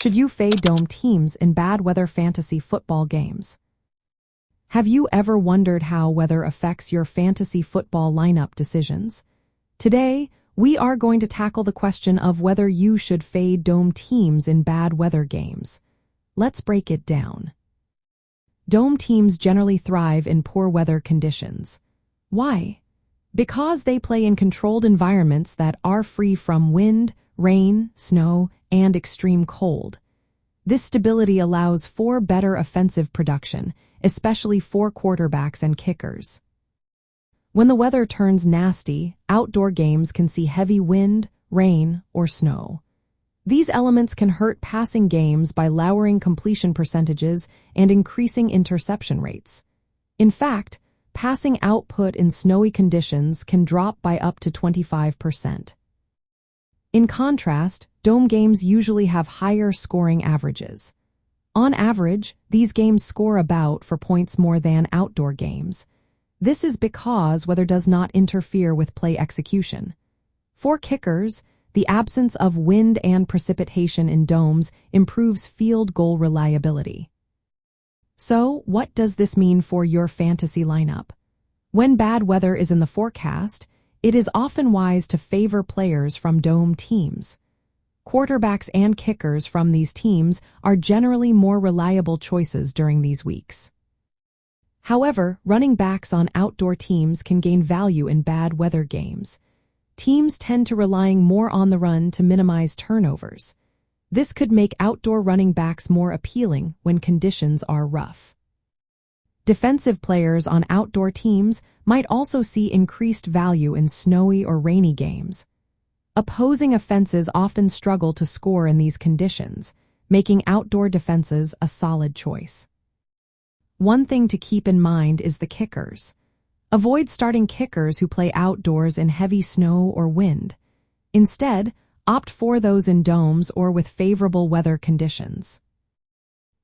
Should you fade dome teams in bad weather fantasy football games? Have you ever wondered how weather affects your fantasy football lineup decisions? Today, we are going to tackle the question of whether you should fade dome teams in bad weather games. Let's break it down. Dome teams generally thrive in poor weather conditions. Why? Because they play in controlled environments that are free from wind, rain, snow, and extreme cold. This stability allows for better offensive production, especially for quarterbacks and kickers. When the weather turns nasty, outdoor games can see heavy wind, rain, or snow. These elements can hurt passing games by lowering completion percentages and increasing interception rates. In fact, passing output in snowy conditions can drop by up to 25%. In contrast, dome games usually have higher scoring averages. On average, these games score about 4 points more than outdoor games. This is because weather does not interfere with play execution. For kickers, the absence of wind and precipitation in domes improves field goal reliability. So, what does this mean for your fantasy lineup? When bad weather is in the forecast, it is often wise to favor players from dome teams. Quarterbacks and kickers from these teams are generally more reliable choices during these weeks. However, running backs on outdoor teams can gain value in bad weather games. Teams tend to relying more on the run to minimize turnovers. This could make outdoor running backs more appealing when conditions are rough. Defensive players on outdoor teams might also see increased value in snowy or rainy games. Opposing offenses often struggle to score in these conditions, making outdoor defenses a solid choice. One thing to keep in mind is the kickers. Avoid starting kickers who play outdoors in heavy snow or wind. Instead, opt for those in domes or with favorable weather conditions.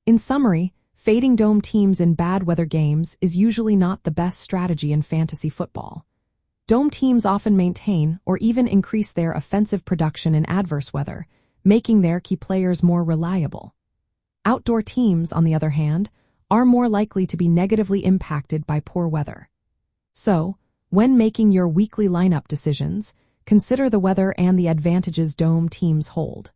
In summary, fading dome teams in bad weather games is usually not the best strategy in fantasy football. Dome teams often maintain or even increase their offensive production in adverse weather, making their key players more reliable. Outdoor teams, on the other hand, are more likely to be negatively impacted by poor weather. So, when making your weekly lineup decisions, consider the weather and the advantages dome teams hold.